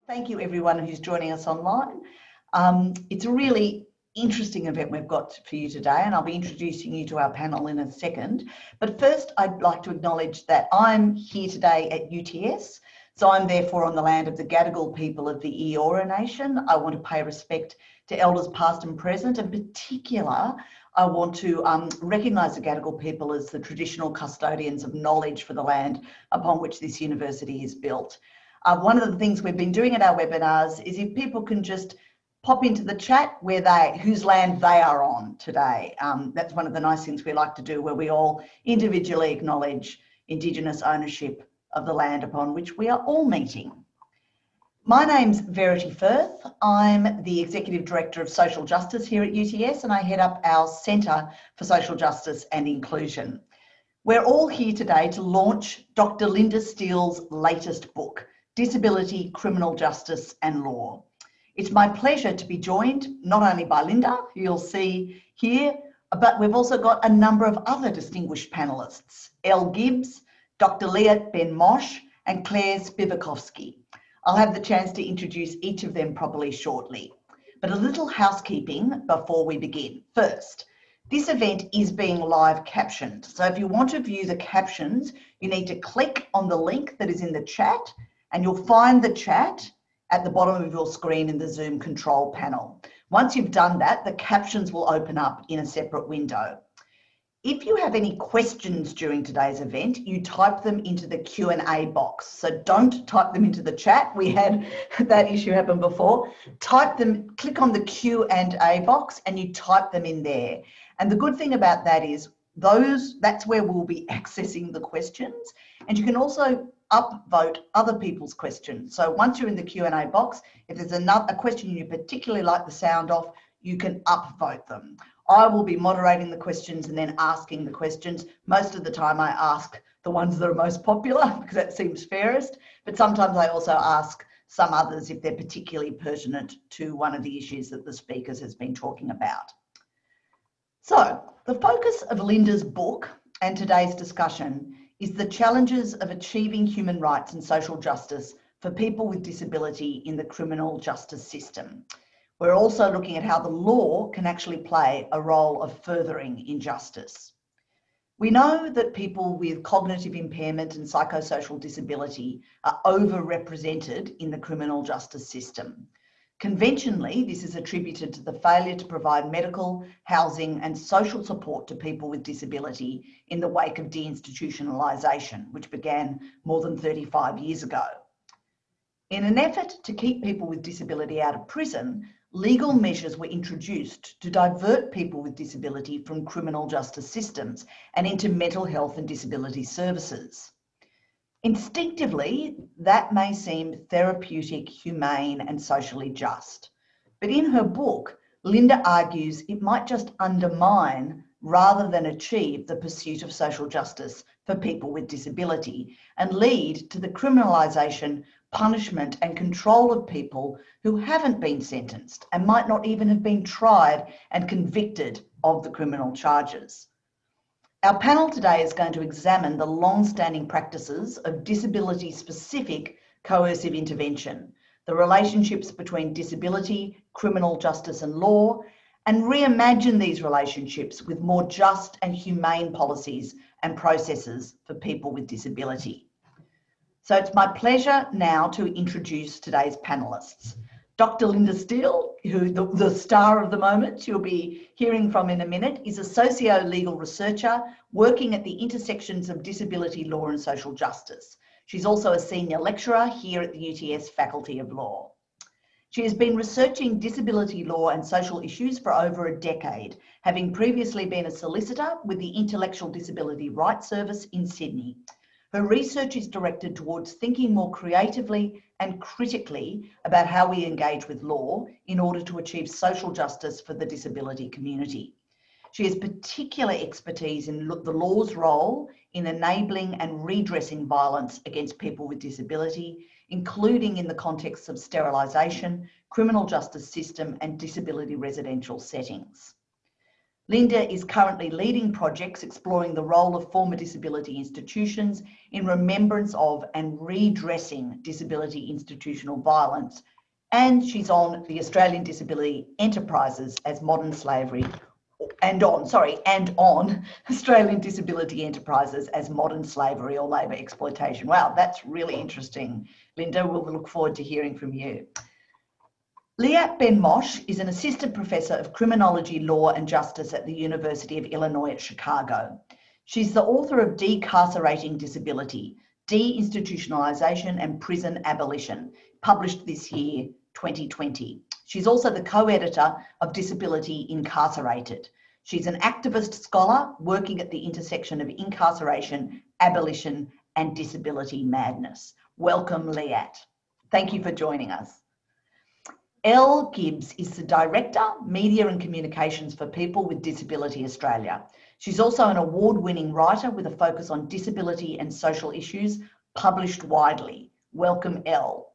Thank you everyone who's joining us online. It's a really interesting event we've got for you today, and I'll be introducing you to our panel in a second. But first, I'd like to acknowledge that I'm here today at UTS. So I'm therefore on the land of the Gadigal people of the Eora Nation. I want to pay respect to elders past and present. In particular, I want to recognise the Gadigal people as the traditional custodians of knowledge for the land upon which this university is built. One of the things we've been doing at our webinars is if people can just pop into the chat whose land they are on today. That's one of the nice things we like to do, where we all individually acknowledge Indigenous ownership of the land upon which we are all meeting. My name's Verity Firth. I'm the Executive Director of Social Justice here at UTS, and I head up our Centre for Social Justice and Inclusion. We're all here today to launch Dr. Linda Steele's latest book, Disability, Criminal Justice and Law. It's my pleasure to be joined not only by Linda, who you'll see here, but we've also got a number of other distinguished panellists, Elle Gibbs, Dr. Leah Ben-Mosh and Claire Spivakovsky. I'll have the chance to introduce each of them properly shortly. But a little housekeeping before we begin. First, this event is being live captioned. So if you want to view the captions, you need to click on the link that is in the chat, and you'll find the chat at the bottom of your screen in the Zoom control panel. Once you've done that, the captions will open up in a separate window. If you have any questions during today's event, you type them into the Q&A box. So don't type them into the chat. We had that issue happen before. Type them, click on the Q&A box and you type them in there. And the good thing about that is that's where we'll be accessing the questions. And you can also upvote other people's questions. So once you're in the Q&A box, if there's a question you particularly like the sound of, you can upvote them. I will be moderating the questions and then asking the questions. Most of the time I ask the ones that are most popular because that seems fairest, but sometimes I also ask some others if they're particularly pertinent to one of the issues that the speakers has been talking about. So the focus of Linda's book and today's discussion is the challenges of achieving human rights and social justice for people with disability in the criminal justice system. We're also looking at how the law can actually play a role of furthering injustice. We know that people with cognitive impairment and psychosocial disability are overrepresented in the criminal justice system. Conventionally, this is attributed to the failure to provide medical, housing and social support to people with disability in the wake of deinstitutionalisation, which began more than 35 years ago. In an effort to keep people with disability out of prison, legal measures were introduced to divert people with disability from criminal justice systems and into mental health and disability services. Instinctively, that may seem therapeutic, humane and socially just. But in her book, Linda argues it might just undermine rather than achieve the pursuit of social justice for people with disability and lead to the criminalisation, punishment and control of people who haven't been sentenced and might not even have been tried and convicted of the criminal charges. Our panel today is going to examine the long-standing practices of disability-specific coercive intervention, the relationships between disability, criminal justice and law, and reimagine these relationships with more just and humane policies and processes for people with disability. So it's my pleasure now to introduce today's panellists. Dr. Linda Steele, who the star of the moment you'll be hearing from in a minute, is a socio-legal researcher working at the intersections of disability law and social justice. She's also a senior lecturer here at the UTS Faculty of Law. She has been researching disability law and social issues for over a decade, having previously been a solicitor with the Intellectual Disability Rights Service in Sydney. Her research is directed towards thinking more creatively and critically about how we engage with law in order to achieve social justice for the disability community. She has particular expertise in the law's role in enabling and redressing violence against people with disability, including in the context of sterilisation, criminal justice system and disability residential settings. Linda is currently leading projects exploring the role of former disability institutions in remembrance of and redressing disability institutional violence, and she's on the Australian Disability Enterprises as Modern Slavery, and on Australian Disability Enterprises as Modern Slavery or Labour Exploitation. Wow, that's really interesting. Linda, we'll look forward to hearing from you. Liat Ben-Moshe is an assistant professor of criminology, law and justice at the University of Illinois at Chicago. She's the author of Decarcerating Disability, Deinstitutionalisation and Prison Abolition, published this year, 2020. She's also the co-editor of Disability Incarcerated. She's an activist scholar working at the intersection of incarceration, abolition and disability madness. Welcome, Liat. Thank you for joining us. Elle Gibbs is the Director, Media and Communications for People with Disability Australia. She's also an award-winning writer with a focus on disability and social issues, published widely. Welcome, Elle.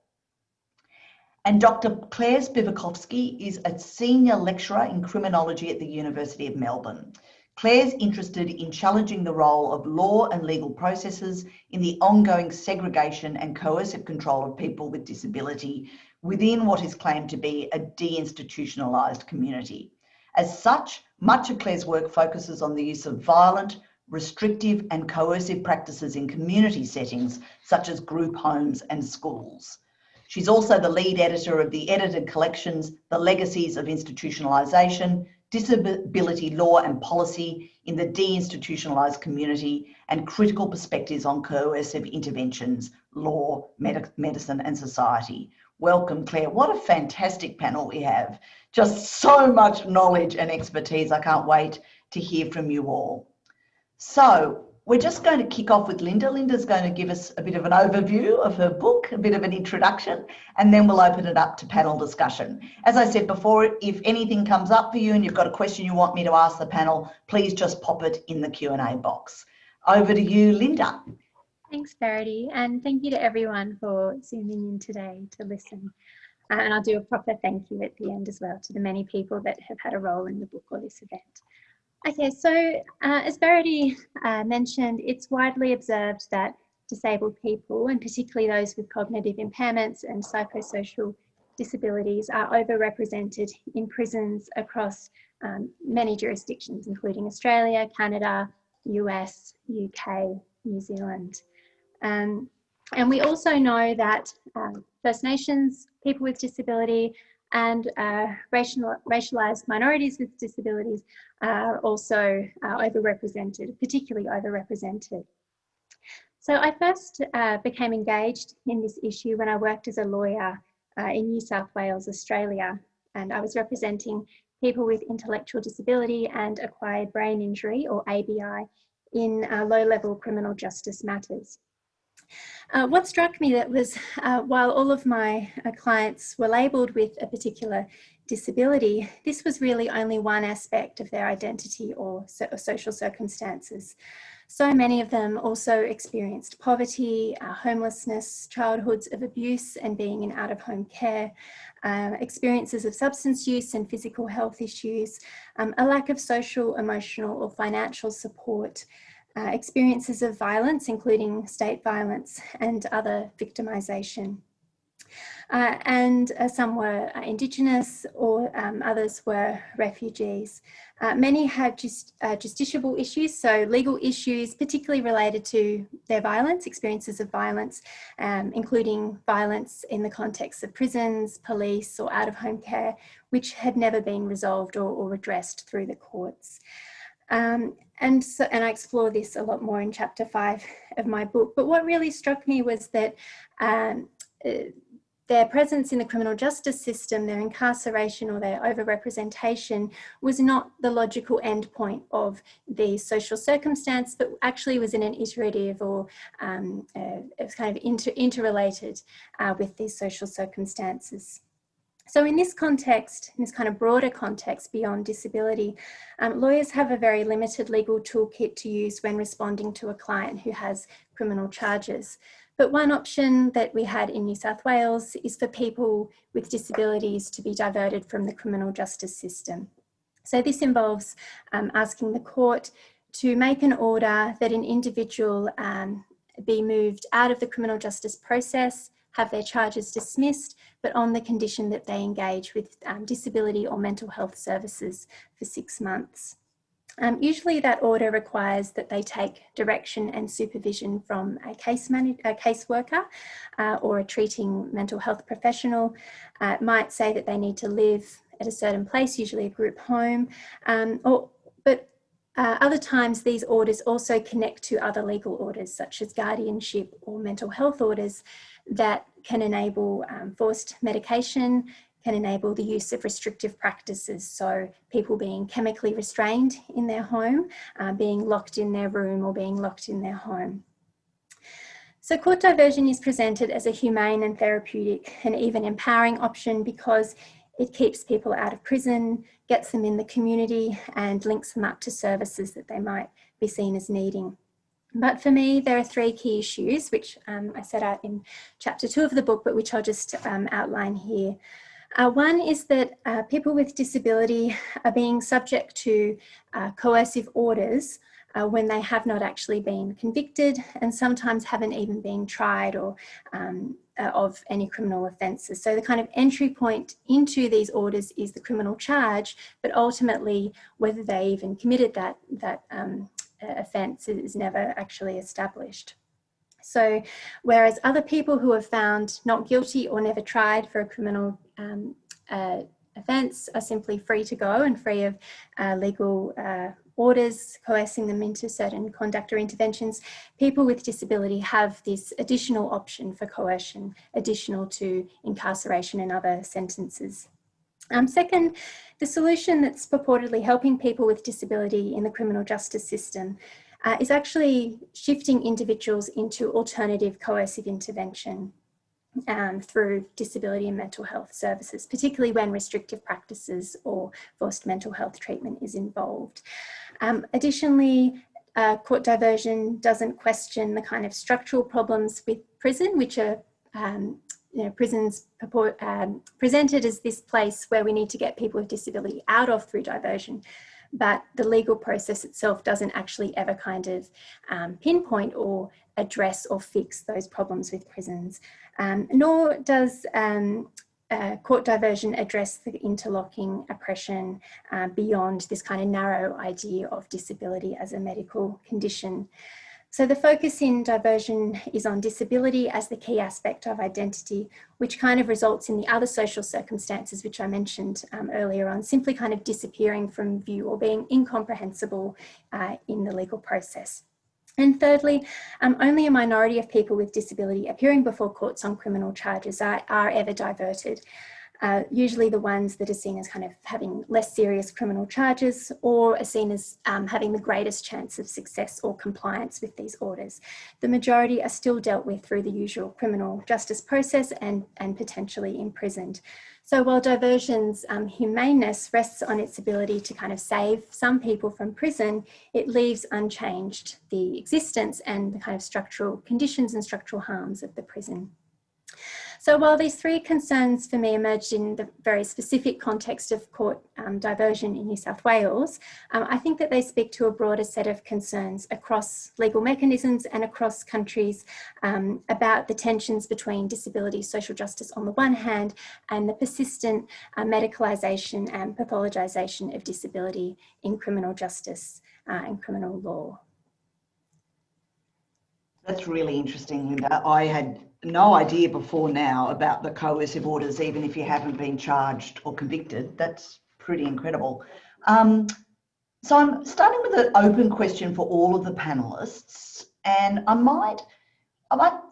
And Dr. Claire Spivakovsky is a Senior Lecturer in Criminology at the University of Melbourne. Claire's interested in challenging the role of law and legal processes in the ongoing segregation and coercive control of people with disability within what is claimed to be a deinstitutionalised community. As such, much of Claire's work focuses on the use of violent, restrictive and coercive practices in community settings, such as group homes and schools. She's also the lead editor of the edited collections, The Legacies of Institutionalisation, Disability Law and Policy in the Deinstitutionalised Community, and Critical Perspectives on Coercive Interventions, Law, Medicine and Society. Welcome, Claire. What a fantastic panel we have. Just so much knowledge and expertise. I can't wait to hear from you all. So we're just going to kick off with Linda. Linda's going to give us a bit of an overview of her book, a bit of an introduction, and then we'll open it up to panel discussion. As I said before, if anything comes up for you and you've got a question you want me to ask the panel, please just pop it in the Q&A box. Over to you, Linda. Thanks, Verity, and thank you to everyone for zooming in today to listen. And I'll do a proper thank you at the end as well to the many people that have had a role in the book or this event. Okay, so as Verity mentioned, it's widely observed that disabled people, and particularly those with cognitive impairments and psychosocial disabilities, are overrepresented in prisons across many jurisdictions, including Australia, Canada, US, UK, New Zealand. And we also know that First Nations, people with disability, and racialised minorities with disabilities are also overrepresented, particularly overrepresented. So I first became engaged in this issue when I worked as a lawyer in New South Wales, Australia, and I was representing people with intellectual disability and acquired brain injury, or ABI, in low-level criminal justice matters. What struck me that was while all of my clients were labelled with a particular disability, this was really only one aspect of their identity or social circumstances. So many of them also experienced poverty, homelessness, childhoods of abuse and being in out-of-home care, experiences of substance use and physical health issues, a lack of social, emotional or financial support, experiences of violence, including state violence and other victimisation. And some were Indigenous, or others were refugees. Many had justiciable issues, so legal issues particularly related to their violence, experiences of violence, including violence in the context of prisons, police or out-of-home care, which had never been resolved or addressed through the courts. And I explore this a lot more in chapter 5 of my book. But what really struck me was that their presence in the criminal justice system, their incarceration or their overrepresentation, was not the logical endpoint of the social circumstance, but actually was in an iterative or it was kind of interrelated with these social circumstances. So in this context, in this kind of broader context beyond disability, lawyers have a very limited legal toolkit to use when responding to a client who has criminal charges. But one option that we had in New South Wales is for people with disabilities to be diverted from the criminal justice system. So this involves asking the court to make an order that an individual be moved out of the criminal justice process, have their charges dismissed, but on the condition that they engage with disability or mental health services for 6 months. Usually that order requires that they take direction and supervision from a caseworker or a treating mental health professional. It might say that they need to live at a certain place, usually a group home, but other times these orders also connect to other legal orders such as guardianship or mental health orders that can enable forced medication, can enable the use of restrictive practices, so people being chemically restrained in their home, being locked in their room or being locked in their home. So court diversion is presented as a humane and therapeutic and even empowering option because it keeps people out of prison, gets them in the community and links them up to services that they might be seen as needing. But for me, there are 3 key issues, which I set out in chapter 2 of the book, but which I'll just outline here. One is that people with disability are being subject to coercive orders when they have not actually been convicted and sometimes haven't even been tried or of any criminal offences. So the kind of entry point into these orders is the criminal charge, but ultimately whether they even committed that offence is never actually established. So whereas other people who are found not guilty or never tried for a criminal offence are simply free to go and free of legal orders coercing them into certain conduct or interventions, people with disability have this additional option for coercion, additional to incarceration and other sentences. Second, the solution that's purportedly helping people with disability in the criminal justice system is actually shifting individuals into alternative coercive intervention through disability and mental health services, particularly when restrictive practices or forced mental health treatment is involved. Additionally, court diversion doesn't question the kind of structural problems with prison, which are prisons presented as this place where we need to get people with disability out of through diversion. But the legal process itself doesn't actually ever kind of pinpoint or address or fix those problems with prisons. Nor does court diversion address the interlocking oppression beyond this kind of narrow idea of disability as a medical condition. So the focus in diversion is on disability as the key aspect of identity, which kind of results in the other social circumstances, which I mentioned earlier on, simply kind of disappearing from view or being incomprehensible in the legal process. And thirdly, only a minority of people with disability appearing before courts on criminal charges are ever diverted. Usually the ones that are seen as kind of having less serious criminal charges or are seen as having the greatest chance of success or compliance with these orders. The majority are still dealt with through the usual criminal justice process and potentially imprisoned. So while diversion's humaneness rests on its ability to kind of save some people from prison, it leaves unchanged the existence and the kind of structural conditions and structural harms of the prison. So while these 3 concerns for me emerged in the very specific context of court diversion in New South Wales, I think that they speak to a broader set of concerns across legal mechanisms and across countries about the tensions between disability, social justice on the one hand, and the persistent medicalisation and pathologisation of disability in criminal justice and criminal law. That's really interesting, Linda. I had no idea before now about the coercive orders, even if you haven't been charged or convicted. That's pretty incredible. So I'm starting with an open question for all of the panelists, and I might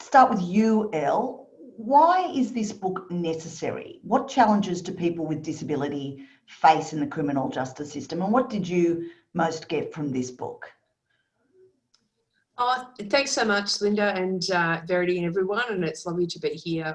start with you, Elle. Why is this book necessary? What challenges do people with disability face in the criminal justice system, and what did you most get from this book? Oh, thanks so much, Linda and Verity and everyone, and it's lovely to be here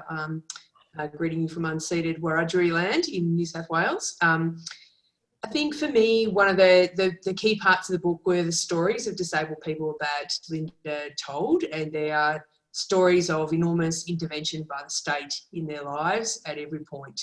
greeting you from unceded Wiradjuri land in New South Wales. I think for me, one of the key parts of the book were the stories of disabled people that Linda told, and they are stories of enormous intervention by the state in their lives at every point.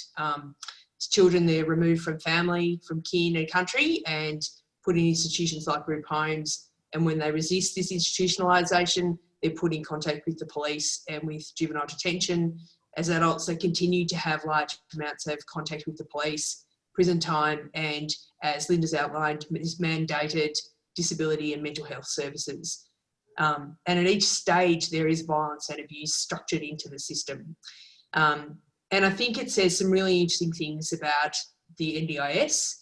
children, they're removed from family, from kin and country, and put in institutions like group homes. And when they resist this institutionalisation, they're put in contact with the police and with juvenile detention. As adults, they continue to have large amounts of contact with the police, prison time, and as Linda's outlined, is mandated disability and mental health services. And at each stage, there is violence and abuse structured into the system. And I think it says some really interesting things about the NDIS.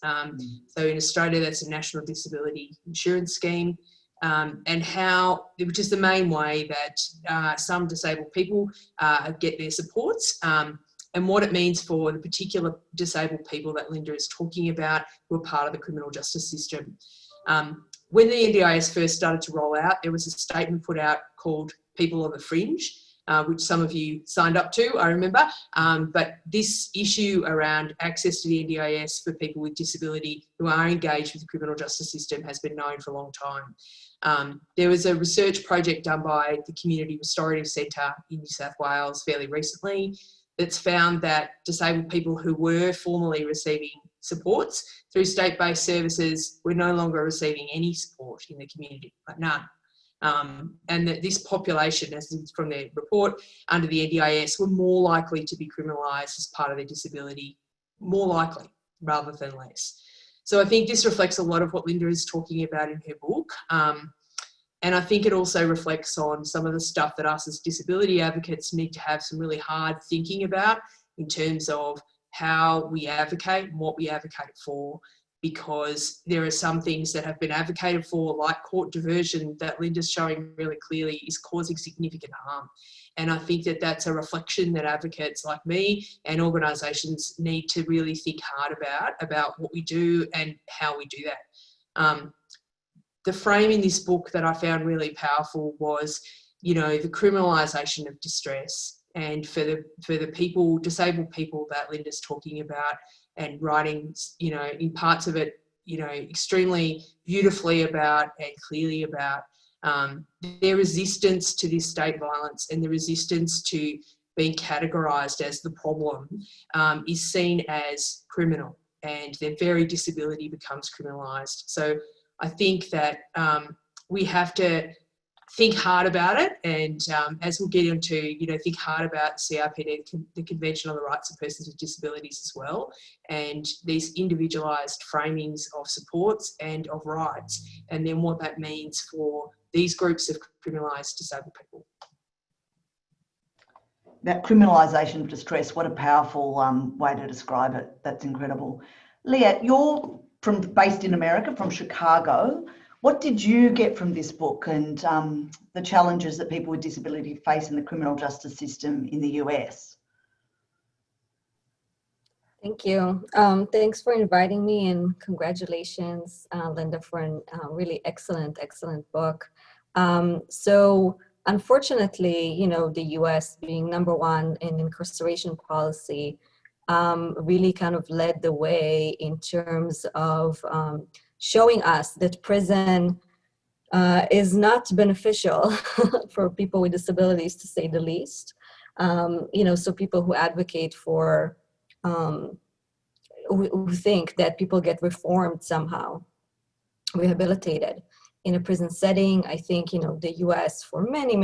So in Australia, that's a National Disability Insurance Scheme, and how, which is the main way that some disabled people get their supports, and what it means for the particular disabled people that Linda is talking about who are part of the criminal justice system. When the NDIS first started to roll out, there was a statement put out called People on the Fringe, which some of you signed up to, I remember. But this issue around access to the NDIS for people with disability who are engaged with the criminal justice system has been known for a long time. There was a research project done by the Community Restorative Centre in New South Wales fairly recently that's found that disabled people who were formerly receiving supports through state-based services were no longer receiving any support in the community, like none. And that this population, as from their report, under the NDIS, were more likely to be criminalised as part of their disability, more likely rather than less. So I think this reflects a lot of what Linda is talking about in her book. And I think it also reflects on some of the stuff that us as disability advocates need to have some really hard thinking about in terms of how we advocate and what we advocate for, because there are some things that have been advocated for, like court diversion, that Linda's showing really clearly is causing significant harm. And I think that that's a reflection that advocates like me and organisations need to really think hard about what we do and how we do that. The frame in this book that I found really powerful was, you know, the criminalisation of distress, and for the people, disabled people that Linda's talking about, and writing, you know, in parts of it, you know, extremely beautifully about and clearly about their resistance to this state violence and the resistance to being categorised as the problem is seen as criminal, and their very disability becomes criminalised. So I think that we have to think hard about it, and as we'll get into, you know, think hard about CRPD, the Convention on the Rights of Persons with Disabilities as well, and these individualised framings of supports and of rights, and then what that means for these groups of criminalised disabled people. That criminalisation of distress, what a powerful way to describe it. That's incredible. Leah, you're based in America, from Chicago. What did you get from this book and the challenges that people with disability face in the criminal justice system in the US? Thank you. Thanks for inviting me, and congratulations, Linda, for a really excellent book. So unfortunately, you know, the US being #1 in incarceration policy really kind of led the way in terms of showing us that prison is not beneficial for people with disabilities, to say the least. You know, so people who advocate for, who think that people get reformed somehow, rehabilitated in a prison setting. I think, you know, the US for many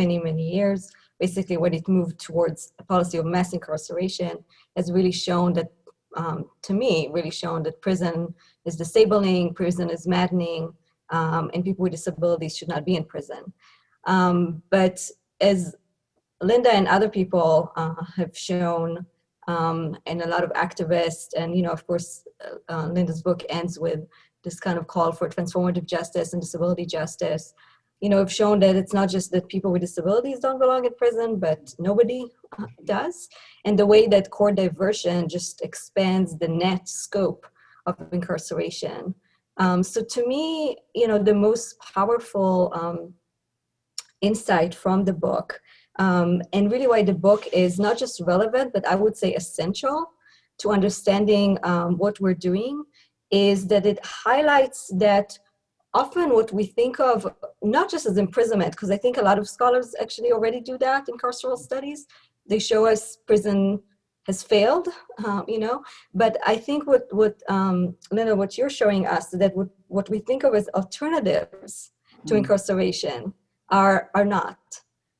years, basically when it moved towards a policy of mass incarceration, has really shown that, to me, really shown that prison is disabling, prison is maddening, and people with disabilities should not be in prison. But as Linda and other people have shown, and a lot of activists, and, you know, of course, Linda's book ends with this kind of call for transformative justice and disability justice, you know, have shown that it's not just that people with disabilities don't belong in prison, but nobody does. And the way that court diversion just expands the net scope of incarceration. So to me, you know, the most powerful insight from the book, and really why the book is not just relevant, but I would say essential to understanding what we're doing, is that it highlights that often what we think of, not just as imprisonment, because I think a lot of scholars actually already do that in carceral studies. They show us prison has failed, but I think what Linda, what you're showing us, that what we think of as alternatives to incarceration are not.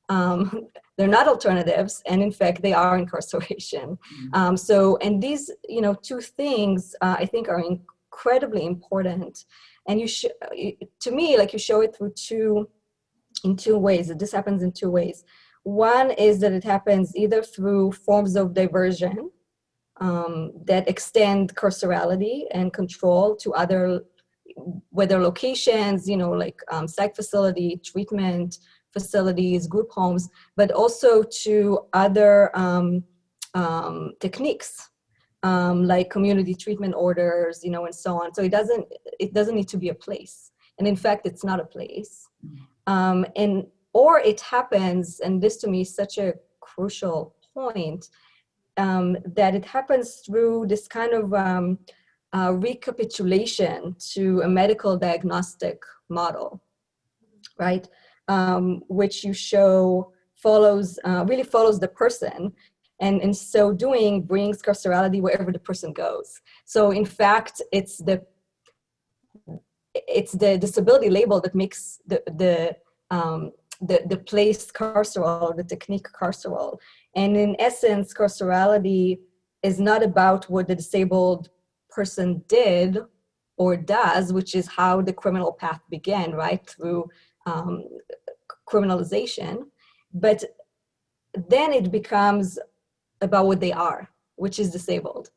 They're not alternatives, and in fact, they are incarceration. And these, two things I think are incredibly important. And to me, like, you show it in two ways. This happens in two ways. One is that it happens either through forms of diversion that extend carcerality and control to other, whether locations, like psych facility, treatment facilities, group homes, but also to other techniques like community treatment orders, and so on. So it doesn't need to be a place. And in fact, it's not a place. Or it happens, and this to me is such a crucial point, that it happens through this kind of recapitulation to a medical diagnostic model, right? Which you show really follows the person, and in so doing brings carcerality wherever the person goes. So in fact, it's the disability label that makes the place carceral, the technique carceral. And in essence, carcerality is not about what the disabled person did or does, which is how the criminal path began, right, through criminalization. But then it becomes about what they are, which is disabled.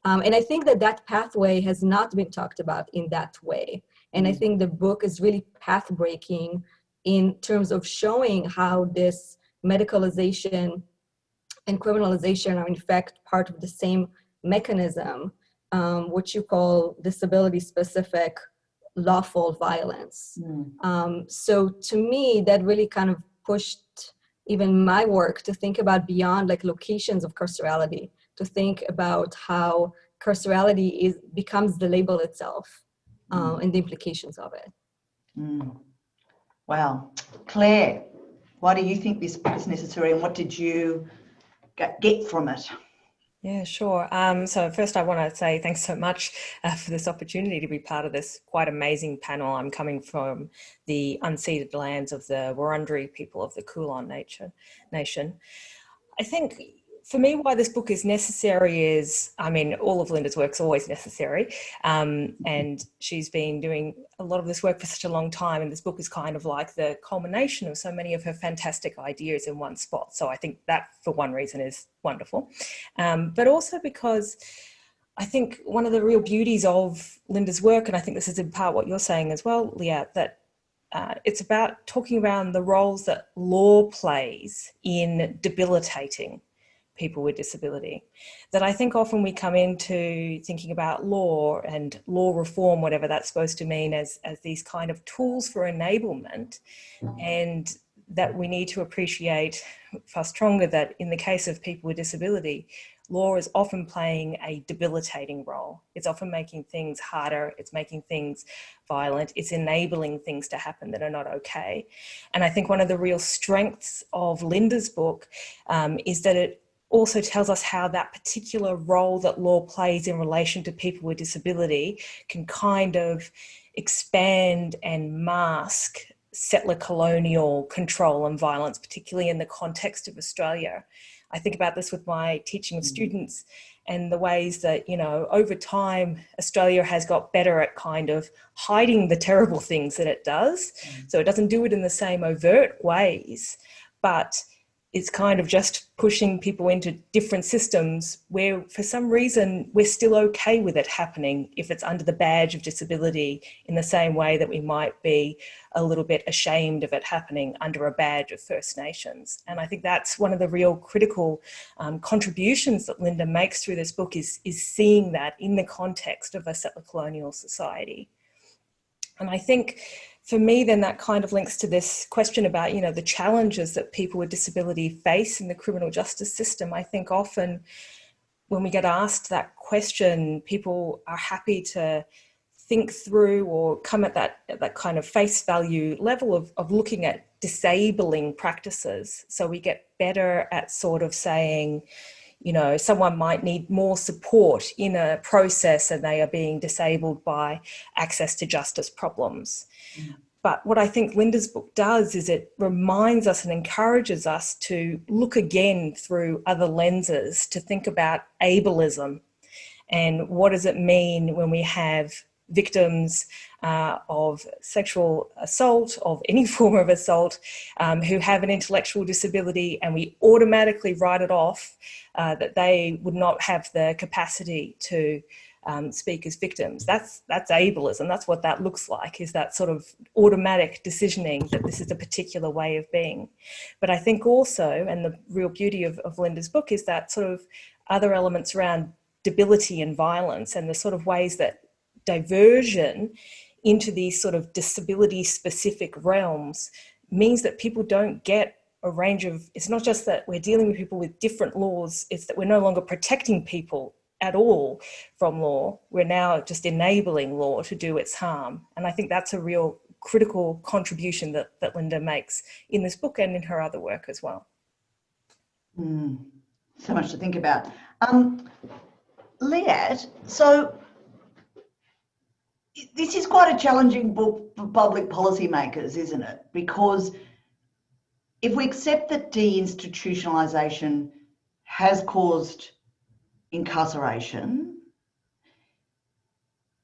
And I think that pathway has not been talked about in that way. And I think the book is really path-breaking in terms of showing how this medicalization and criminalization are in fact part of the same mechanism, which you call disability-specific lawful violence. So to me, that really kind of pushed even my work to think about beyond like locations of carcerality, to think about how carcerality becomes the label itself and the implications of it. Wow. Claire, why do you think this book is necessary, and what did you get from it? Yeah, sure. So first I want to say thanks so much for this opportunity to be part of this quite amazing panel. I'm coming from the unceded lands of the Wurundjeri people of the Kulin Nation. I think for me, why this book is necessary is, I mean, all of Linda's work's always necessary. And she's been doing a lot of this work for such a long time. And this book is kind of like the culmination of so many of her fantastic ideas in one spot. So I think that, for one reason, is wonderful. But also because I think one of the real beauties of Linda's work, and I think this is in part what you're saying as well, Leah, that it's about talking around the roles that law plays in debilitating people with disability. That I think often we come into thinking about law and law reform, whatever that's supposed to mean, as these kind of tools for enablement, and that we need to appreciate far stronger that in the case of people with disability, law is often playing a debilitating role. It's often making things harder, it's making things violent, it's enabling things to happen that are not okay. And I think one of the real strengths of Linda's book is that it also tells us how that particular role that law plays in relation to people with disability can kind of expand and mask settler colonial control and violence, particularly in the context of Australia. I think about this with my teaching of students and the ways that, you know, over time, Australia has got better at kind of hiding the terrible things that it does. So it doesn't do it in the same overt ways, but it's kind of just pushing people into different systems where for some reason we're still okay with it happening if it's under the badge of disability, in the same way that we might be a little bit ashamed of it happening under a badge of First Nations. And I think that's one of the real critical contributions that Linda makes through this book is seeing that in the context of a settler colonial society. And I think for me, then that kind of links to this question about, you know, the challenges that people with disability face in the criminal justice system. I think often when we get asked that question, people are happy to think through or come at that kind of face value level of looking at disabling practices. So we get better at sort of saying, you know, someone might need more support in a process and they are being disabled by access to justice problems. But what I think Linda's book does is it reminds us and encourages us to look again through other lenses, to think about ableism and what does it mean when we have victims of sexual assault, of any form of assault, who have an intellectual disability, and we automatically write it off that they would not have the capacity to speak as victims. That's ableism. That's what that looks like, is that sort of automatic decisioning that this is a particular way of being. But I think also, and the real beauty of Linda's book, is that sort of other elements around debility and violence, and the sort of ways that diversion into these sort of disability specific realms means that people don't get a range of, it's not just that we're dealing with people with different laws, it's that we're no longer protecting people at all from law. We're now just enabling law to do its harm. And I think that's a real critical contribution that Linda makes in this book and in her other work as well. So much to think about. Leanne, so this is quite a challenging book for public policymakers, isn't it? Because if we accept that deinstitutionalisation has caused incarceration,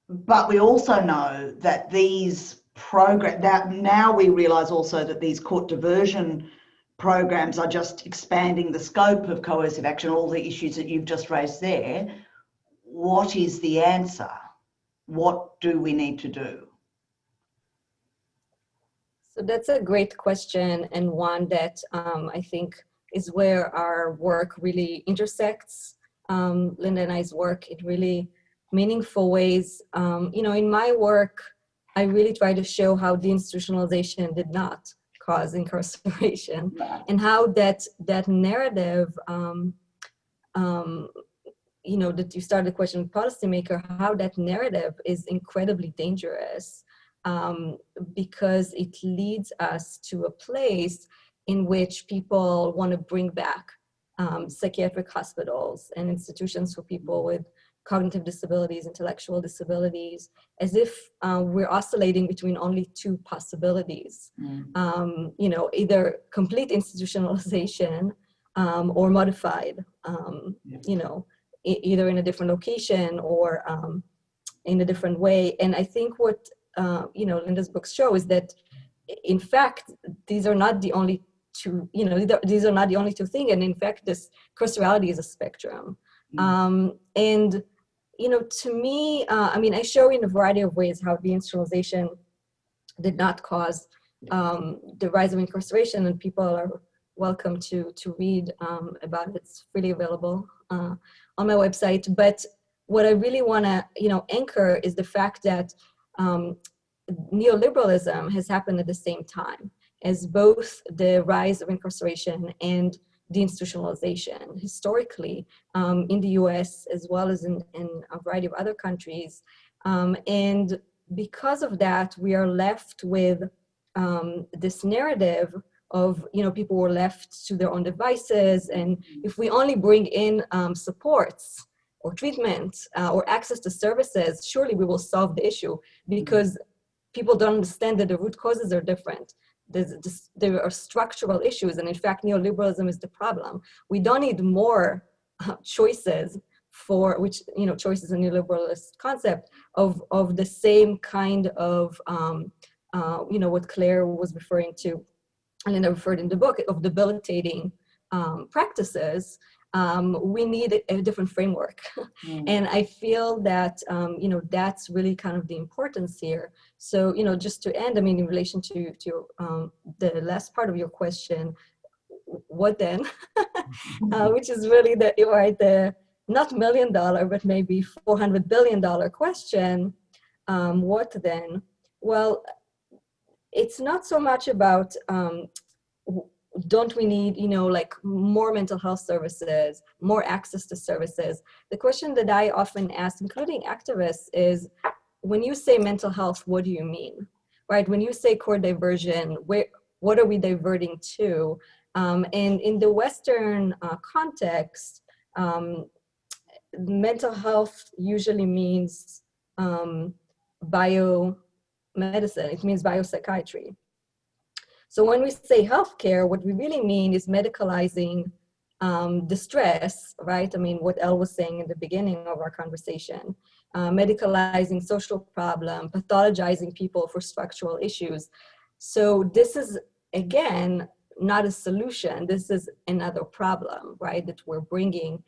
but we also know that these programs, that now we realise also that these court diversion programs are just expanding the scope of coercive action, all the issues that you've just raised there. What is the answer? What do we need to do? So that's a great question, and one that I think is where our work really intersects. Linda and I's work in really meaningful ways. You know, in my work, I really try to show how deinstitutionalization did not cause incarceration, and how that narrative, you know, that you started the question with policymaker, how that narrative is incredibly dangerous, because it leads us to a place in which people want to bring back psychiatric hospitals and institutions for people with cognitive disabilities, intellectual disabilities, as if we're oscillating between only two possibilities. You know, either complete institutionalization or modified, you know, either in a different location or in a different way. And I think what, you know, Linda's books show is that, in fact, these are not the only two, you know, these are not the only two things. And in fact, this carcerality is a spectrum. And, you know, to me, I mean, I show in a variety of ways how deinstitutionalization did not cause the rise of incarceration, and people are welcome to read about it. It's freely available on my website. But what I really want to, you know, anchor is the fact that neoliberalism has happened at the same time as both the rise of incarceration and deinstitutionalization. Historically, in the US, as well as in a variety of other countries. And because of that, we are left with this narrative of, you know, people were left to their own devices, and if we only bring in supports or treatment or access to services, surely we will solve the issue, because people don't understand that the root causes are different. There are structural issues, and in fact, neoliberalism is the problem. We don't need more choices, for which, you know, choice is a neoliberalist concept of the same kind of, you know, what Claire was referring to, and Linda referred in the book, of debilitating practices. We need a different framework. And I feel that, you know, that's really kind of the importance here. So, you know, just to end, I mean, in relation to the last part of your question, what then? Which is really the not $1 million, but maybe $400 billion question. What then? Well, it's not so much about, don't we need, you know, like more mental health services, more access to services? The question that I often ask, including activists, is, when you say mental health, what do you mean? Right? When you say court diversion, what are we diverting to? And in the Western context, Mental health usually means biomedicine, it means biopsychiatry. So when we say healthcare, what we really mean is medicalizing distress, right? I mean, what Elle was saying in the beginning of our conversation, medicalizing social problem, pathologizing people for structural issues. So this is, again, not a solution. This is another problem, right? That we're bringing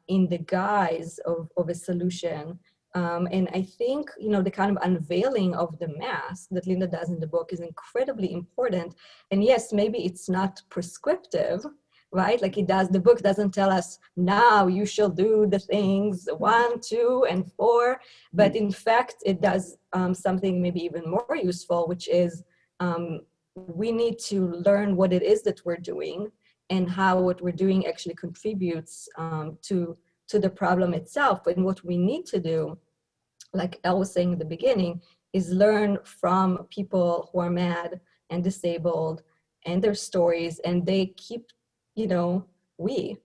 in the guise of a solution. And I think, you know, the kind of unveiling of the mask that Linda does in the book is incredibly important. And yes, maybe it's not prescriptive, right? Like the book doesn't tell us now you shall do the things 1, 2, and 4, but in fact, it does something maybe even more useful, which is we need to learn what it is that we're doing and how what we're doing actually contributes to the problem itself. And what we need to do, like Elle was saying in the beginning, is learn from people who are mad and disabled and their stories, and they keep, you know, we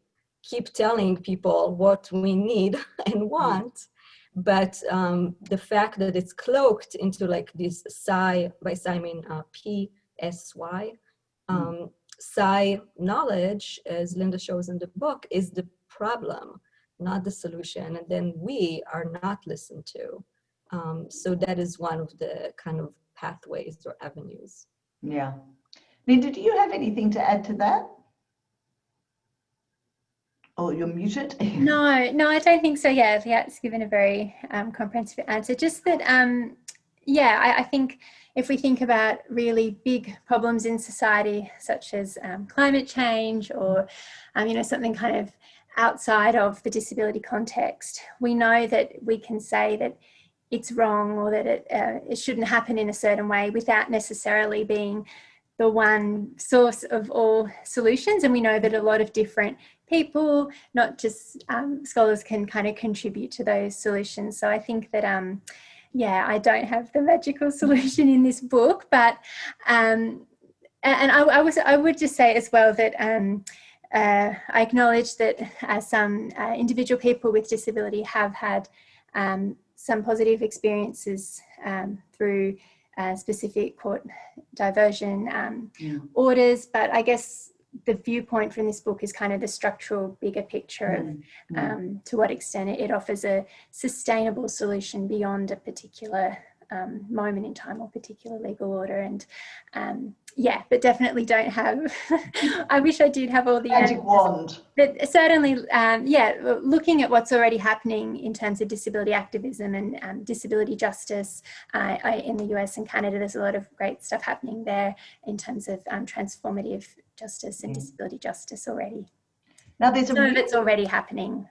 keep telling people what we need and want, but the fact that it's cloaked into like this PSY, by PSY I mean PSY, PSY knowledge, as Linda shows in the book, is the problem, not the solution, and then we are not listened to. So that is one of the kind of pathways or avenues. Yeah. Linda, do you have anything to add to that? Oh, you're muted. No, I don't think so. Yeah, it's given a very comprehensive answer. Just that, I think if we think about really big problems in society, such as climate change or, something kind of outside of the disability context, we know that we can say that it's wrong or that it shouldn't happen in a certain way without necessarily being the one source of all solutions. And we know that a lot of different people, not just scholars, can kind of contribute to those solutions. So I think that, I don't have the magical solution in this book, but, and I would just say as well that I acknowledge that some individual people with disability have had some positive experiences through specific court diversion orders, but I guess the viewpoint from this book is kind of the structural bigger picture of to what extent it offers a sustainable solution beyond a particular moment in time or particular legal order. And but definitely don't have I wish I did have all the magic wand, but certainly looking at what's already happening in terms of disability activism and disability justice in the US and Canada, there's a lot of great stuff happening there in terms of transformative justice and disability justice already. Now there's some of it's already happening.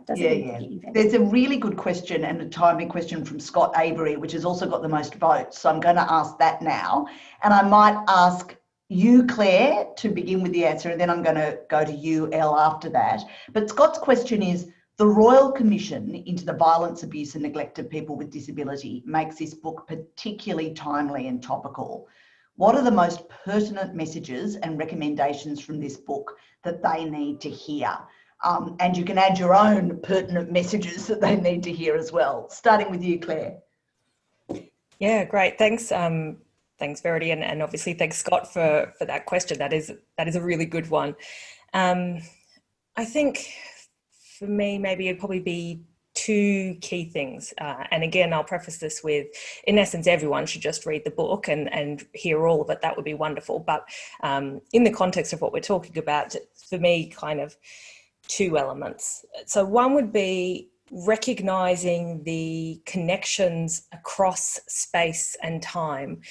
There's a really good question and a timely question from Scott Avery, which has also got the most votes. So I'm going to ask that now. And I might ask you, Claire, to begin with the answer, and then I'm going to go to you, Elle, after that. But Scott's question is, the Royal Commission into the Violence, Abuse and Neglect of People with Disability makes this book particularly timely and topical. What are the most pertinent messages and recommendations from this book that they need to hear? And you can add your own pertinent messages that they need to hear as well. Starting with you, Claire. Yeah, great. Thanks. Thanks, Verity, and obviously thanks, Scott, for that question. That is a really good one. I think for me, maybe it'd probably be two key things. And again, I'll preface this with, in essence, everyone should just read the book and hear all of it. That would be wonderful. But in the context of what we're talking about, for me, kind of two elements. So one would be recognizing the connections across space and time.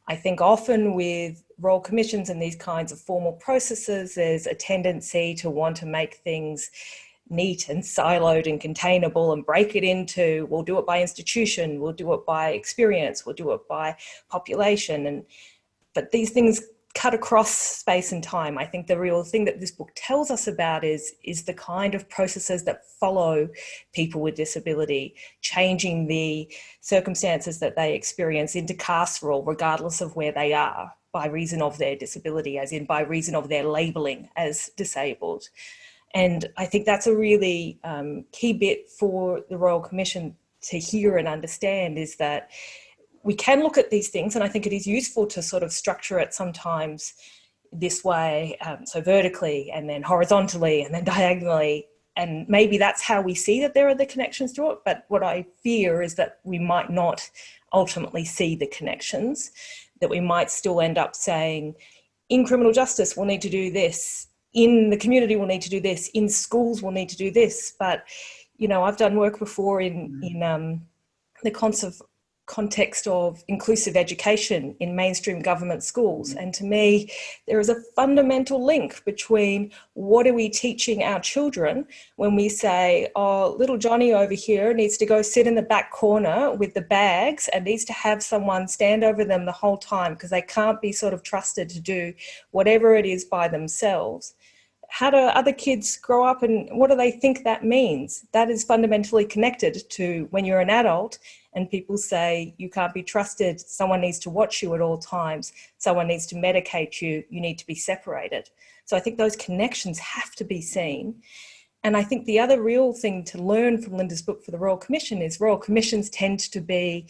I think often with royal commissions and these kinds of formal processes, there's a tendency to want to make things neat and siloed and containable and break it into, we'll do it by institution, we'll do it by experience, we'll do it by population. But these things cut across space and time. I think the real thing that this book tells us about is the kind of processes that follow people with disability, changing the circumstances that they experience into carceral, regardless of where they are, by reason of their disability, as in by reason of their labelling as disabled. And I think that's a really key bit for the Royal Commission to hear and understand, is that we can look at these things, and I think it is useful to sort of structure it sometimes this way, so vertically and then horizontally and then diagonally, and maybe that's how we see that there are the connections to it. But what I fear is that we might not ultimately see the connections, that we might still end up saying, in criminal justice we'll need to do this, in the community we'll need to do this, in schools we'll need to do this. But, you know, I've done work before in the context of inclusive education in mainstream government schools. And to me, there is a fundamental link between what are we teaching our children when we say, oh, little Johnny over here needs to go sit in the back corner with the bags and needs to have someone stand over them the whole time because they can't be sort of trusted to do whatever it is by themselves. How do other kids grow up and what do they think that means? That is fundamentally connected to when you're an adult and people say you can't be trusted, someone needs to watch you at all times, someone needs to medicate you, you need to be separated. So I think those connections have to be seen. And I think the other real thing to learn from Linda's book for the Royal Commission is Royal Commissions tend to be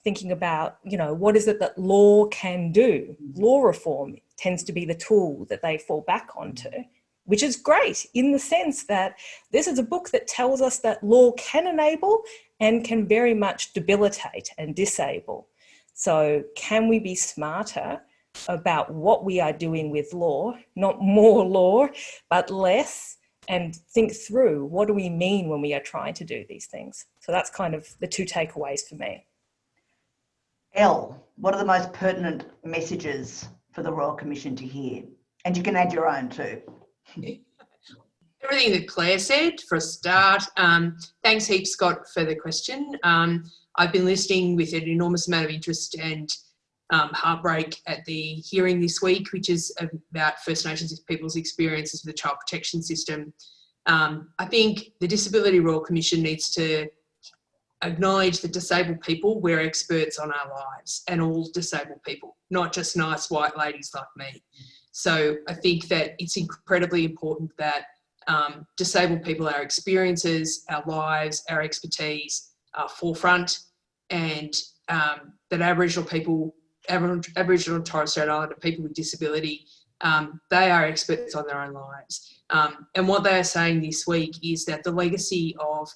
thinking about, you know, what is it that law can do? Law reform tends to be the tool that they fall back onto, which is great in the sense that this is a book that tells us that law can enable and can very much debilitate and disable. So can we be smarter about what we are doing with law, not more law, but less, and think through what do we mean when we are trying to do these things? So that's kind of the two takeaways for me. Elle, what are the most pertinent messages for the Royal Commission to hear? And you can add your own too. Everything that Claire said for a start. Thanks heaps, Scott, for the question. I've been listening with an enormous amount of interest and heartbreak at the hearing this week, which is about First Nations people's experiences with the child protection system. I think the Disability Royal Commission needs to acknowledge that disabled people, we're experts on our lives, and all disabled people, not just nice white ladies like me. So I think that it's incredibly important that disabled people, our experiences, our lives, our expertise are forefront, and that Aboriginal people, Aboriginal and Torres Strait Islander people with disability, they are experts on their own lives. And what they are saying this week is that the legacy of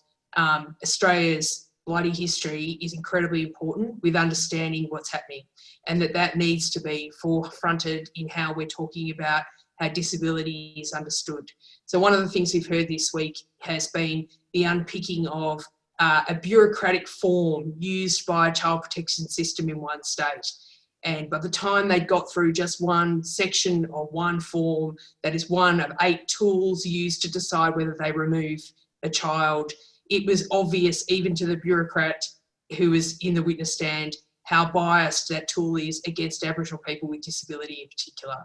Australia's bloody history is incredibly important with understanding what's happening, and that needs to be forefronted in how we're talking about how disability is understood. So one of the things we've heard this week has been the unpicking of a bureaucratic form used by a child protection system in one state. And by the time they got through just one section or one form, that is one of 8 tools used to decide whether they remove a child, it was obvious even to the bureaucrat who was in the witness stand how biased that tool is against Aboriginal people with disability in particular.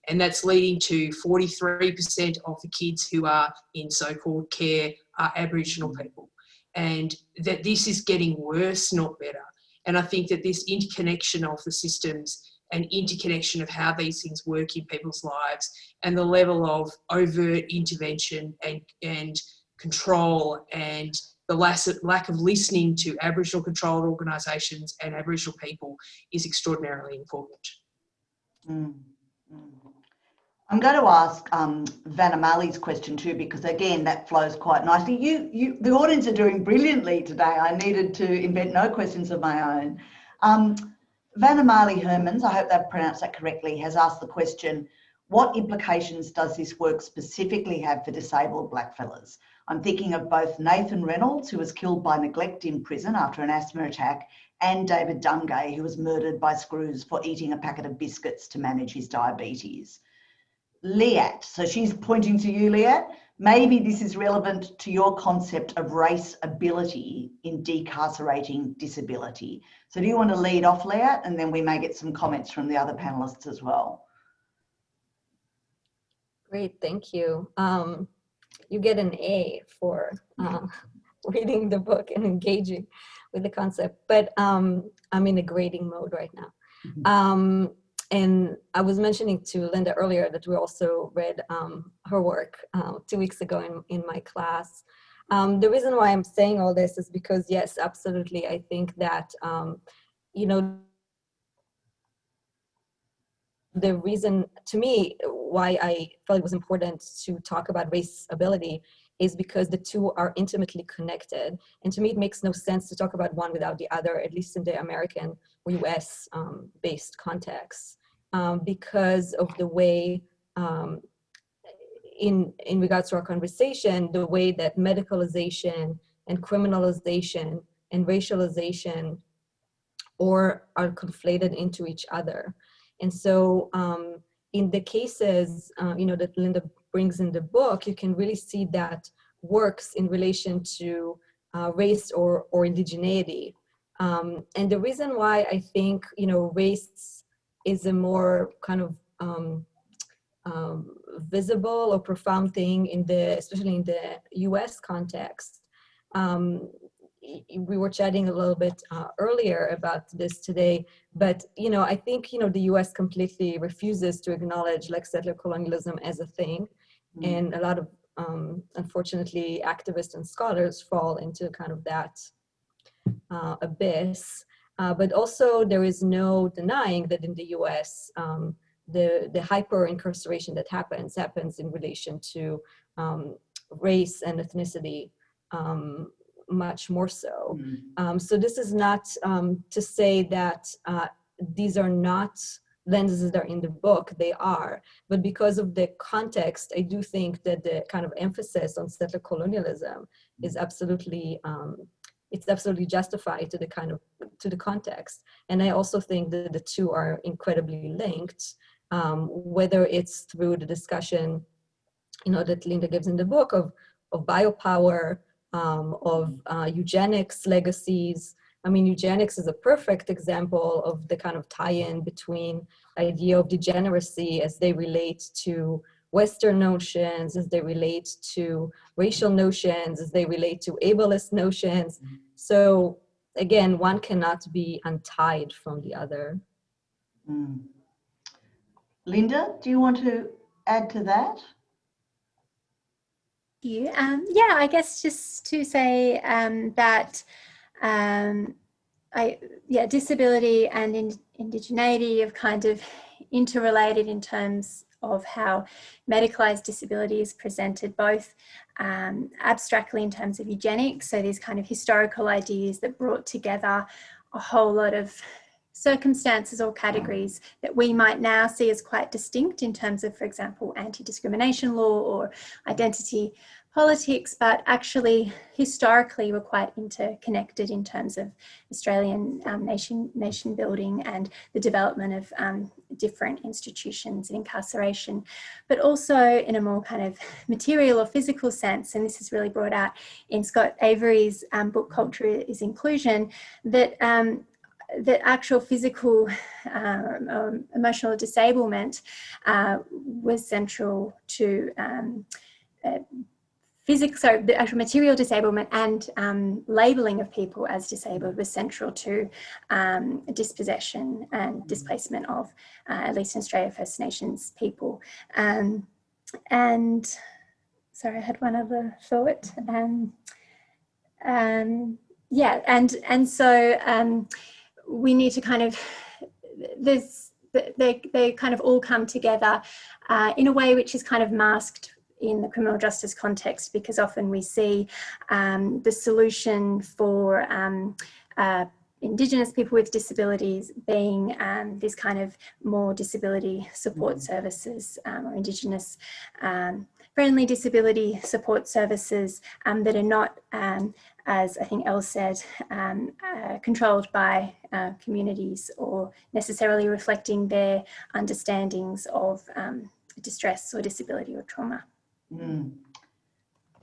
And that's leading to 43% of the kids who are in so-called care are Aboriginal people. And that this is getting worse, not better. And I think that this interconnection of the systems and interconnection of how these things work in people's lives and the level of overt intervention and control and the lack of listening to Aboriginal controlled organisations and Aboriginal people is extraordinarily important. I'm going to ask Vanna Marley's question too, because again, that flows quite nicely. The audience are doing brilliantly today. I needed to invent no questions of my own. Vanna Marley Hermans, I hope I've pronounced that correctly, has asked the question, what implications does this work specifically have for disabled blackfellas? I'm thinking of both Nathan Reynolds, who was killed by neglect in prison after an asthma attack, and David Dungay, who was murdered by Screws for eating a packet of biscuits to manage his diabetes. Liat, so she's pointing to you, Liat. Maybe this is relevant to your concept of race ability in decarcerating disability. So do you want to lead off, Liat, and then we may get some comments from the other panelists as well. Great, thank you. You get an A for reading the book and engaging with the concept, but I'm in a grading mode right now. and I was mentioning to Linda earlier that we also read her work 2 weeks ago in my class. The reason why I'm saying all this is because, yes, absolutely, I think that, you know, the reason to me why I felt it was important to talk about race ability is because the two are intimately connected. And to me, it makes no sense to talk about one without the other, at least in the American or US based context, because of the way, in regards to our conversation, the way that medicalization and criminalization and racialization or are conflated into each other. And so in the cases, you know, that Linda brings in the book, you can really see that works in relation to race or indigeneity. And the reason why I think, you know, race is a more kind of visible or profound thing in the, especially in the US context. We were chatting a little bit earlier about this today, but, you know, I think, you know, the US completely refuses to acknowledge like settler colonialism as a thing. And a lot of, unfortunately, activists and scholars fall into kind of that abyss. But also there is no denying that in the US, the hyper incarceration that happens in relation to race and ethnicity, much more so. So this is not to say that these are not lenses that are in the book, they are, but because of the context, I do think that the kind of emphasis on settler colonialism is absolutely, it's absolutely justified to the kind of, to the context. And I also think that the two are incredibly linked, whether it's through the discussion, you know, that Linda gives in the book of biopower, of eugenics legacies. I mean, eugenics is a perfect example of the kind of tie-in between the idea of degeneracy as they relate to Western notions, as they relate to racial notions, as they relate to ableist notions. So again, one cannot be untied from the other. Linda, do you want to add to that? Yeah, I guess just to say that disability and indigeneity have kind of interrelated in terms of how medicalized disability is presented, both abstractly in terms of eugenics, so these kind of historical ideas that brought together a whole lot of circumstances or categories that we might now see as quite distinct in terms of, for example, anti-discrimination law or identity politics, but actually historically were quite interconnected in terms of Australian nation building and the development of different institutions and incarceration, but also in a more kind of material or physical sense. And this is really brought out in Scott Avery's book, Culture is Inclusion, that that actual physical emotional disablement was central to the actual material disablement and labelling of people as disabled was central to dispossession and displacement of, at least in Australia, First Nations people. And sorry, I had one other thought. So we need to kind of, they kind of all come together in a way which is kind of masked in the criminal justice context, because often we see the solution for Indigenous people with disabilities being this kind of more disability support services or Indigenous friendly disability support services that are not, as I think Elle said, controlled by communities or necessarily reflecting their understandings of distress or disability or trauma.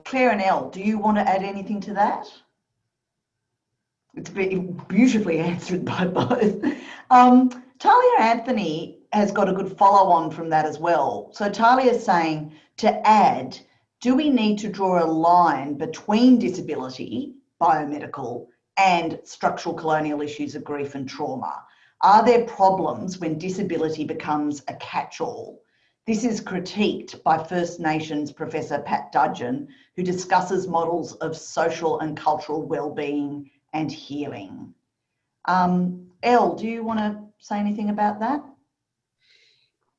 Claire and Elle, do you want to add anything to that? It's beautifully answered by both. Talia Anthony has got a good follow-on from that as well. So Talia is saying, to add, do we need to draw a line between disability, biomedical, and structural colonial issues of grief and trauma? Are there problems when disability becomes a catch-all? This is critiqued by First Nations Professor Pat Dudgeon, who discusses models of social and cultural well-being and healing. Elle, do you want to say anything about that?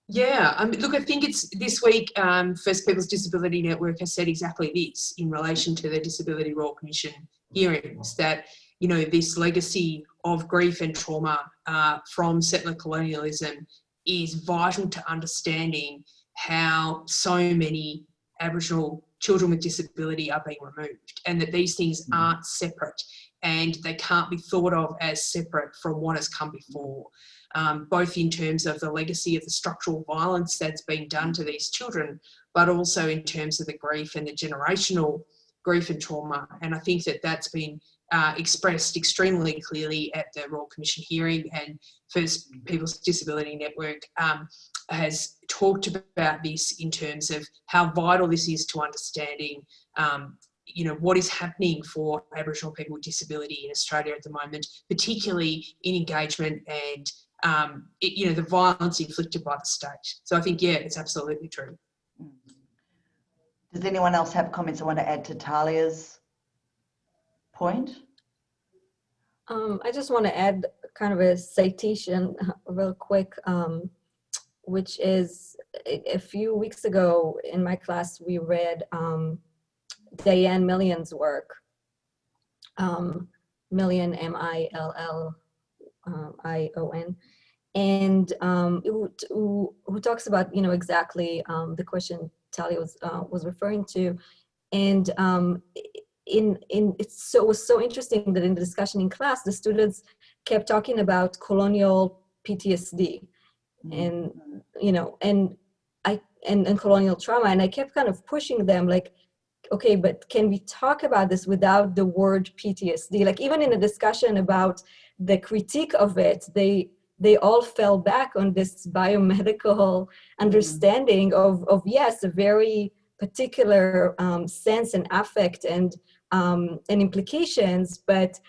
Yeah, look, I think it's this week, First Peoples Disability Network has said exactly this in relation to the Disability Royal Commission hearings, that, you know, this legacy of grief and trauma from settler colonialism is vital to understanding how so many Aboriginal children with disability are being removed, and that these things aren't separate and they can't be thought of as separate from what has come before. Both in terms of the legacy of the structural violence that's been done to these children, but also in terms of the grief and the generational grief and trauma. And I think that that's been expressed extremely clearly at the Royal Commission hearing, and First Peoples Disability Network has talked about this in terms of how vital this is to understanding you know, what is happening for Aboriginal people with disability in Australia at the moment, particularly in engagement and you know, the violence inflicted by the state. So I think, yeah, it's absolutely true. Does anyone else have comments I want to add to Talia's point? I just want to add kind of a citation real quick, which is a few weeks ago in my class, we read Diane Million's work, Million, M-I-L-L-I-O-N, and who talks about, you know, exactly the question Talia was referring to. And it was so interesting that in the discussion in class, the students kept talking about colonial PTSD and, you know, and colonial trauma. And I kept kind of pushing them like, okay, but can we talk about this without the word PTSD? Like even in a discussion about the critique of it, they all fell back on this biomedical understanding of yes, a very particular sense and affect and implications, but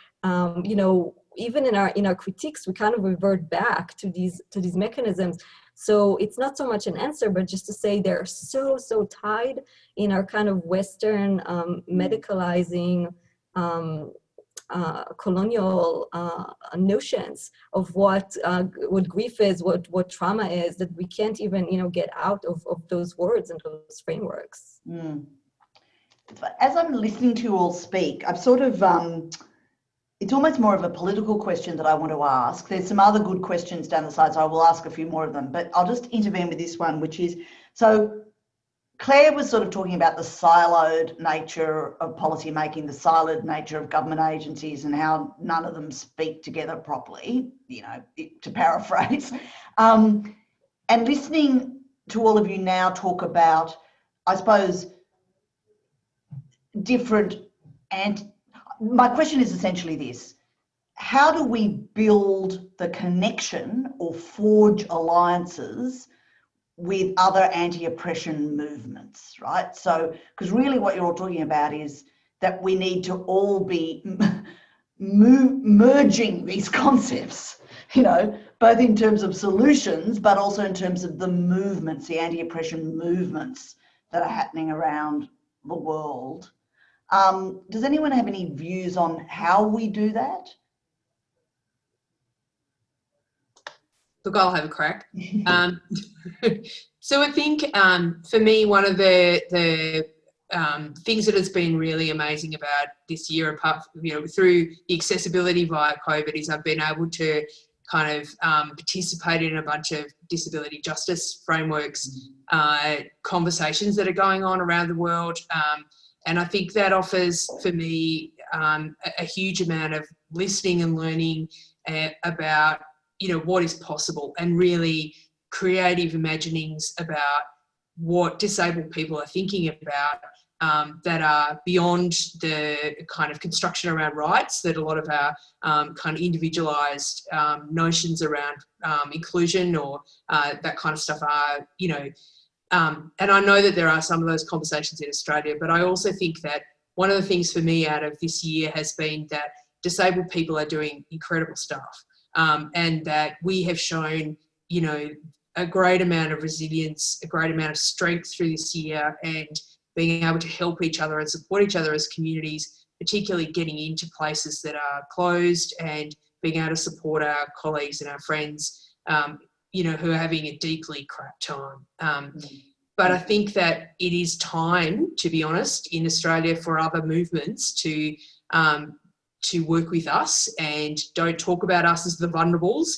you know, even in our critiques, we kind of revert back to these mechanisms. So it's not so much an answer, but just to say they're so tied in our kind of Western medicalizing colonial notions of what grief is, what trauma is, that we can't even, you know, get out of those words and those frameworks. As I'm listening to you all speak, I've sort of it's almost more of a political question that I want to ask. There's some other good questions down the side, so I will ask a few more of them, but I'll just intervene with this one, which is, so Claire was sort of talking about the siloed nature of policy making, the siloed nature of government agencies, and how none of them speak together properly, you know, to paraphrase. And listening to all of you now talk about, I suppose, different, and my question is essentially this: how do we build the connection or forge alliances with other anti-oppression movements, right? So, because really what you're all talking about is that we need to all be merging these concepts, you know, both in terms of solutions, but also in terms of the movements, the anti-oppression movements that are happening around the world. Does anyone have any views on how we do that? Look, I'll have a crack. So I think for me, one of the things that has been really amazing about this year, apart from, you know, through the accessibility via COVID, is I've been able to kind of participate in a bunch of disability justice frameworks, conversations that are going on around the world. And I think that offers for me a huge amount of listening and learning about, you know, what is possible, and really creative imaginings about what disabled people are thinking about that are beyond the kind of construction around rights that a lot of our kind of individualised notions around inclusion or that kind of stuff are, you know. And I know that there are some of those conversations in Australia, but I also think that one of the things for me out of this year has been that disabled people are doing incredible stuff. and that we have shown, you know, a great amount of resilience, a great amount of strength through this year, and being able to help each other and support each other as communities, particularly getting into places that are closed and being able to support our colleagues and our friends, you know, who are having a deeply crap time. But I think that it is time, to be honest, in Australia for other movements to work with us and don't talk about us as the vulnerables.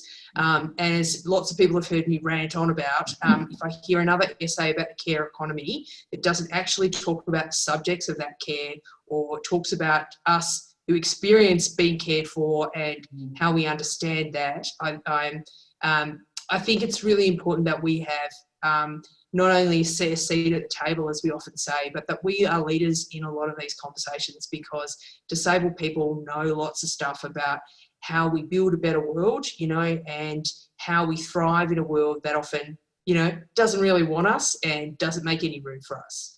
As lots of people have heard me rant on about, if I hear another essay about the care economy that doesn't actually talk about the subjects of that care or talks about us who experience being cared for and how we understand that, I think it's really important that we have not only a seat at the table, as we often say, but that we are leaders in a lot of these conversations, because disabled people know lots of stuff about how we build a better world, you know, and how we thrive in a world that often, you know, doesn't really want us and doesn't make any room for us.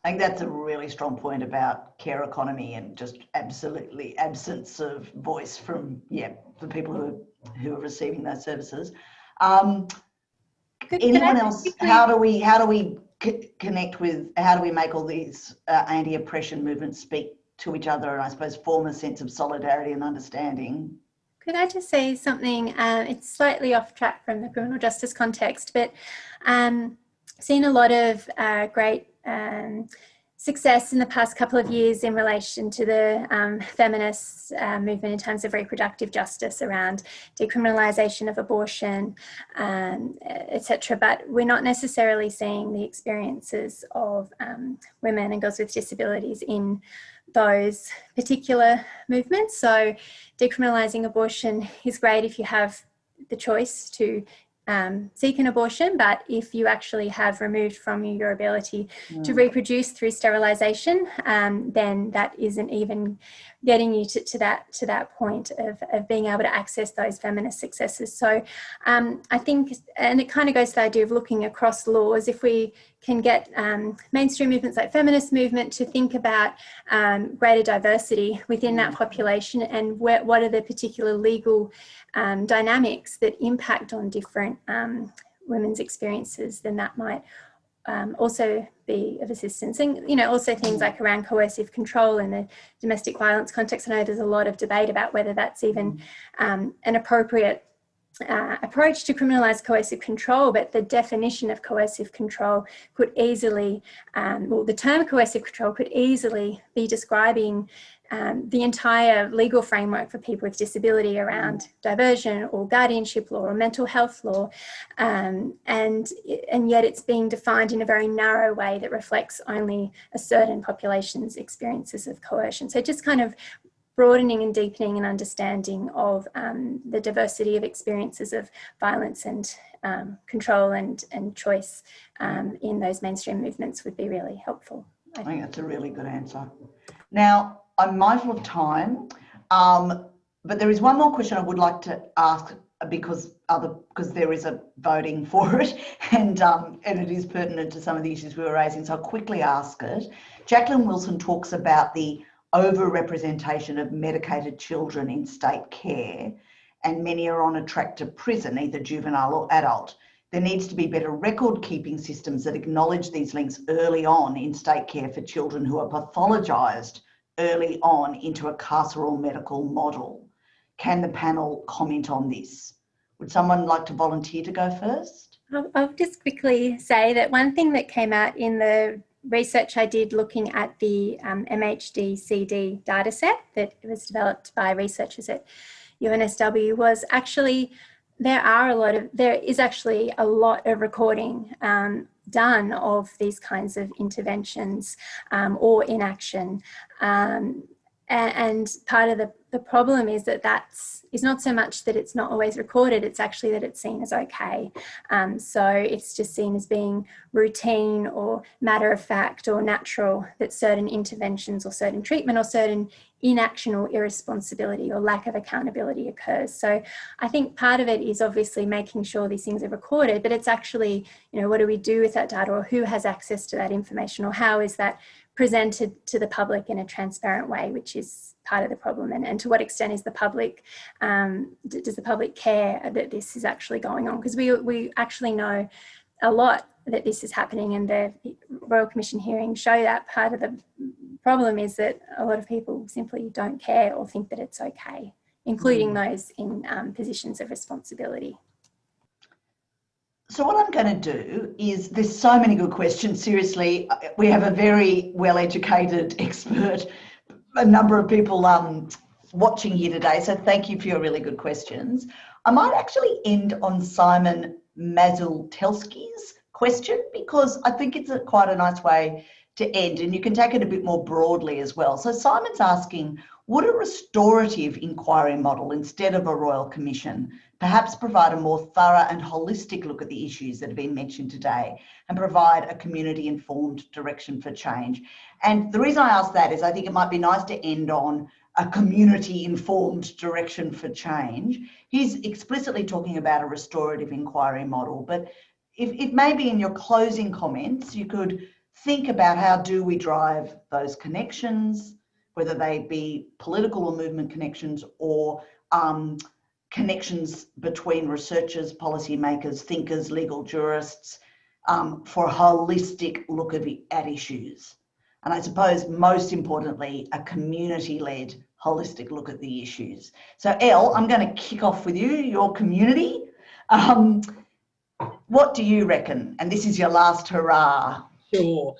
I think that's a really strong point about care economy and just absolutely absence of voice from, the people who are receiving those services. Anyone else? How do we connect with? How do we make all these anti-oppression movements speak to each other, and I suppose form a sense of solidarity and understanding? Could I just say something? It's slightly off track from the criminal justice context, but seen a lot of great success in the past couple of years in relation to the feminist movement in terms of reproductive justice around decriminalisation of abortion, etc. But we're not necessarily seeing the experiences of women and girls with disabilities in those particular movements. So decriminalising abortion is great if you have the choice to seek an abortion, but if you actually have removed from you your ability to reproduce through sterilisation, then that isn't even getting you to that point of being able to access those feminist successes. So I think, and it kind of goes to the idea of looking across laws, if we can get mainstream movements like feminist movement to think about greater diversity within that population, and what are the particular legal dynamics that impact on different women's experiences, then that might also be of assistance. And, you know, also things like around coercive control in the domestic violence context. I know there's a lot of debate about whether that's even an appropriate approach to criminalise coercive control, but the definition of coercive control could easily, the term coercive control could easily be describing the entire legal framework for people with disability around diversion or guardianship law or mental health law, and yet it's being defined in a very narrow way that reflects only a certain population's experiences of coercion. So just kind of broadening and deepening an understanding of the diversity of experiences of violence and control and choice in those mainstream movements would be really helpful. I think that's a really good answer. Now, I'm mindful of time, but there is one more question I would like to ask, because there is a voting for it, and it is pertinent to some of the issues we were raising, so I'll quickly ask it. Jacqueline Wilson talks about the overrepresentation of medicated children in state care, and many are on a track to prison, either juvenile or adult. There needs to be better record-keeping systems that acknowledge these links early on in state care for children who are pathologised early on into a carceral medical model. Can the panel comment on this? Would someone like to volunteer to go first? I'll just quickly say that one thing that came out in the research I did looking at the MHD-CD dataset that was developed by researchers at UNSW was actually there is actually a lot of recording done of these kinds of interventions or inaction. And part of the problem is is not so much that it's not always recorded, it's actually that it's seen as okay. So it's just seen as being routine or matter of fact or natural that certain interventions or certain treatment or certain inaction or irresponsibility or lack of accountability occurs. So I think part of it is obviously making sure these things are recorded, but it's actually, you know, what do we do with that data, or who has access to that information, or how is that presented to the public in a transparent way, which is part of the problem. And to what extent is the public, does the public care that this is actually going on? Because we actually know a lot that this is happening, and the Royal Commission hearings show that part of the problem is that a lot of people simply don't care or think that it's okay, including those in positions of responsibility. So what I'm going to do is, there's so many good questions. Seriously, we have a very well-educated expert, a number of people watching here today. So thank you for your really good questions. I might actually end on Simon Mazultelski's question, because I think it's quite a nice way to end, and you can take it a bit more broadly as well. So Simon's asking, would a restorative inquiry model instead of a Royal Commission perhaps provide a more thorough and holistic look at the issues that have been mentioned today, and provide a community-informed direction for change? And the reason I ask that is I think it might be nice to end on a community-informed direction for change. He's explicitly talking about a restorative inquiry model, but if maybe in your closing comments you could think about, how do we drive those connections, whether they be political or movement connections, or connections between researchers, policymakers, thinkers, legal jurists, for a holistic look at issues. And I suppose most importantly, a community-led holistic look at the issues. So Elle, I'm going to kick off with you, your community. What do you reckon? And this is your last hurrah. Sure.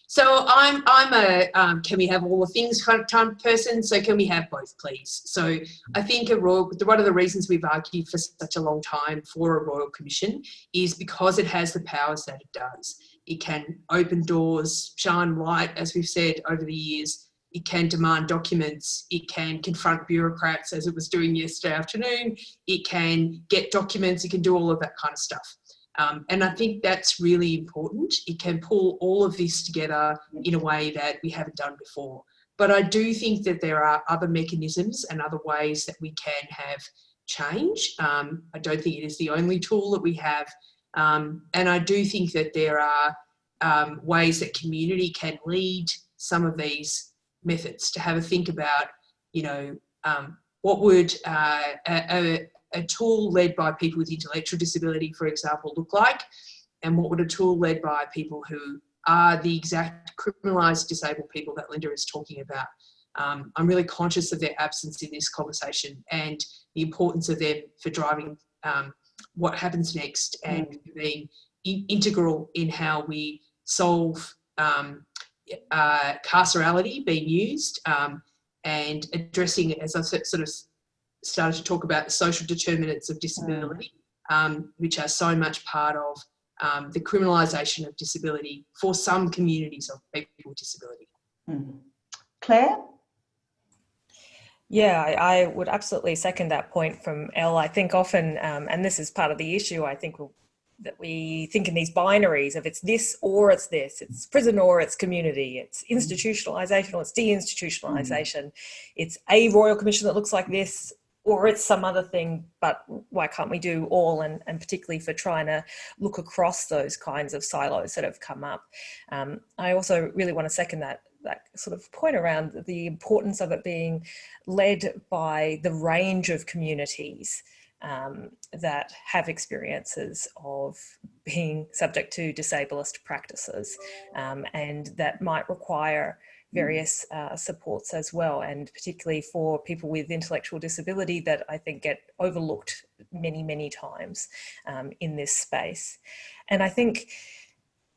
So I'm a can we have all the things kind of time person, so can we have both, please? So I think one of the reasons we've argued for such a long time for a Royal Commission is because it has the powers that it does. It can open doors, shine light, as we've said over the years. It can demand documents. It can confront bureaucrats, as it was doing yesterday afternoon. It can get documents. It can do all of that kind of stuff. And I think that's really important. It can pull all of this together in a way that we haven't done before. But I do think that there are other mechanisms and other ways that we can have change. I don't think it is the only tool that we have. And I do think that there are ways that community can lead some of these methods, to have a think about, you know, what would a tool led by people with intellectual disability, for example, look like, and what would a tool led by people who are the exact criminalised disabled people that Linda is talking about. I'm really conscious of their absence in this conversation, and the importance of them for driving what happens next, and being integral in how we solve carcerality being used, and addressing, as I sort of started to talk about, the social determinants of disability, which are so much part of the criminalisation of disability for some communities of people with disability. Claire? Yeah, I would absolutely second that point from Elle. I think often, and this is part of the issue, I think that we think in these binaries of it's this or it's this, it's prison or it's community, it's institutionalisation or it's deinstitutionalisation, it's a Royal Commission that looks like this, or it's some other thing, but why can't we do all? And particularly for trying to look across those kinds of silos that have come up. I also really want to second that sort of point around the importance of it being led by the range of communities that have experiences of being subject to disableist practices, and that might require various supports as well, and particularly for people with intellectual disability that I think get overlooked many, many times in this space. And I think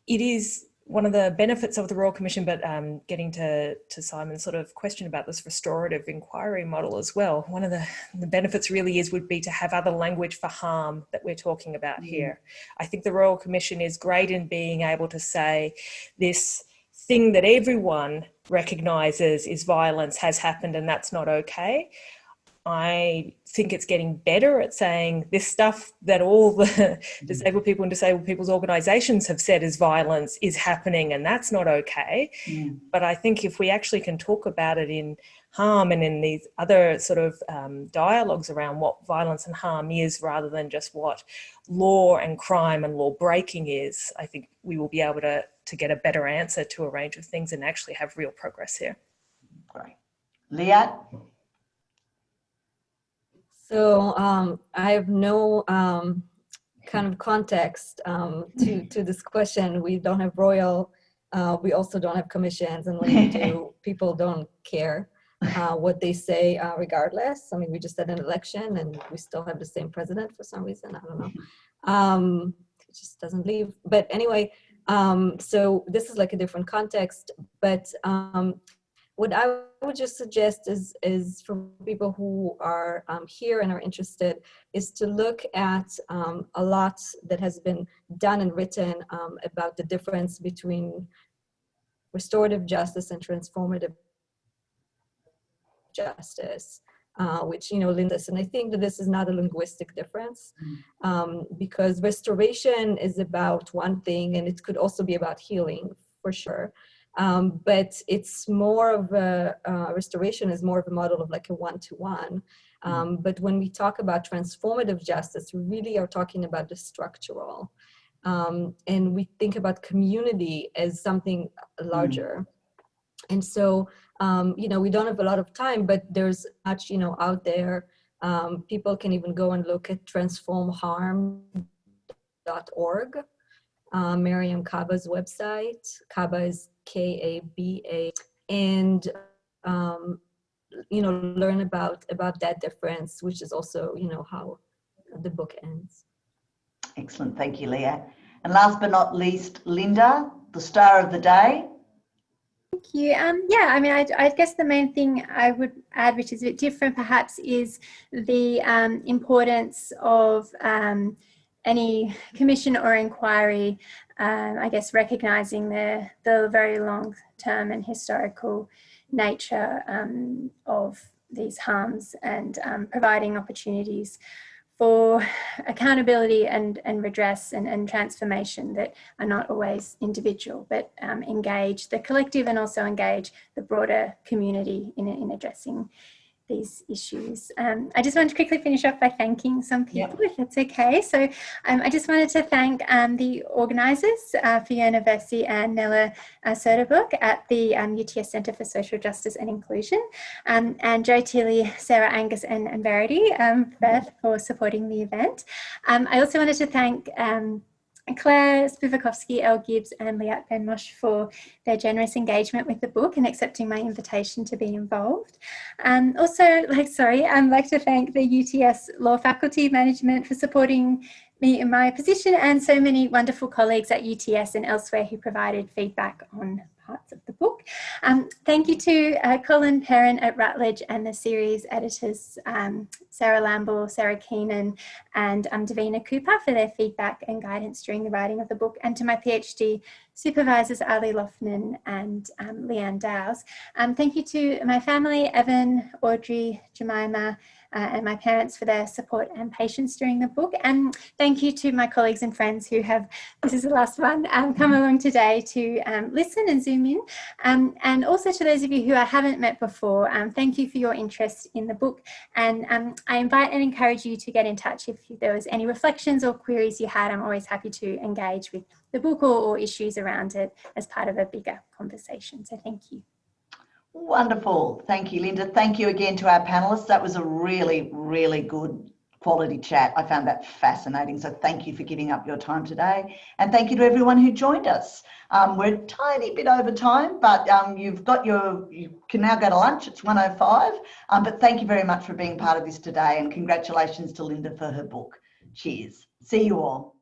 it is one of the benefits of the Royal Commission, but getting to Simon's sort of question about this restorative inquiry model as well, one of the benefits really would be to have other language for harm that we're talking about here. I think the Royal Commission is great in being able to say this thing that everyone recognises is violence has happened and that's not okay. I think it's getting better at saying this stuff that all the disabled people and disabled people's organisations have said is violence is happening, and that's not okay. But I think if we actually can talk about it in harm and in these other sort of dialogues around what violence and harm is, rather than just what law and crime and law breaking is, I think we will be able to get a better answer to a range of things and actually have real progress here. Great. Liat? So I have no kind of context to this question. We don't have royal, we also don't have commissions, and when we do, people don't care what they say regardless. I mean, we just had an election and we still have the same president for some reason, I don't know. It just doesn't leave. But anyway, so this is like a different context, but what I would just suggest is for people who are here and are interested is to look at a lot that has been done and written about the difference between restorative justice and transformative justice, which, you know, Linda, and I think that this is not a linguistic difference because restoration is about one thing and it could also be about healing for sure. But it's more of a, restoration is more of a model of like a one-to-one. But when we talk about transformative justice, we really are talking about the structural. And we think about community as something larger. And so, you know, we don't have a lot of time, but there's much, you know, out there. People can even go and look at transformharm.org, Miriam Kaba's website. Kaba is K-A-B-A, and you know, learn about that difference, which is also, you know, how the book ends. Excellent, thank you, Leah. And last but not least, Linda, the star of the day. Thank you. Yeah, I mean, I guess the main thing I would add, which is a bit different perhaps, is the importance of any commission or inquiry, I guess recognising the very long-term and historical nature of these harms and providing opportunities for accountability and redress and transformation that are not always individual, but engage the collective and also engage the broader community in addressing these issues. I just wanted to quickly finish off by thanking some people, if that's okay. So I just wanted to thank the organisers, Fiona Vesey and Nella Soderberg at the UTS Centre for Social Justice and Inclusion, and Joe Tilley, Sarah Angus and Verity Beth for supporting the event. I also wanted to thank Claire Spivakovsky, Elle Gibbs and Liat Ben-Mosh for their generous engagement with the book and accepting my invitation to be involved. Also, I'd like to thank the UTS Law Faculty Management for supporting me in my position, and so many wonderful colleagues at UTS and elsewhere who provided feedback on parts of the book. Thank you to Colin Perrin at Routledge and the series editors, Sarah Lamble, Sarah Keenan and Davina Cooper for their feedback and guidance during the writing of the book, and to my PhD supervisors Ali Loughnane and Leanne Dowes. Thank you to my family, Evan, Audrey, Jemima, and my parents for their support and patience during the book. And thank you to my colleagues and friends who have, this is the last one, come along today to listen and zoom in. And also to those of you who I haven't met before, thank you for your interest in the book. And I invite and encourage you to get in touch if there was any reflections or queries you had. I'm always happy to engage with the book or issues around it as part of a bigger conversation. So thank you. Wonderful. Thank you, Linda. Thank you again to our panelists. That was a really, really good quality chat. I found that fascinating. So thank you for giving up your time today. And thank you to everyone who joined us. We're a tiny bit over time, but you can now go to lunch. It's 1:05. But thank you very much for being part of this today. And congratulations to Linda for her book. Cheers. See you all.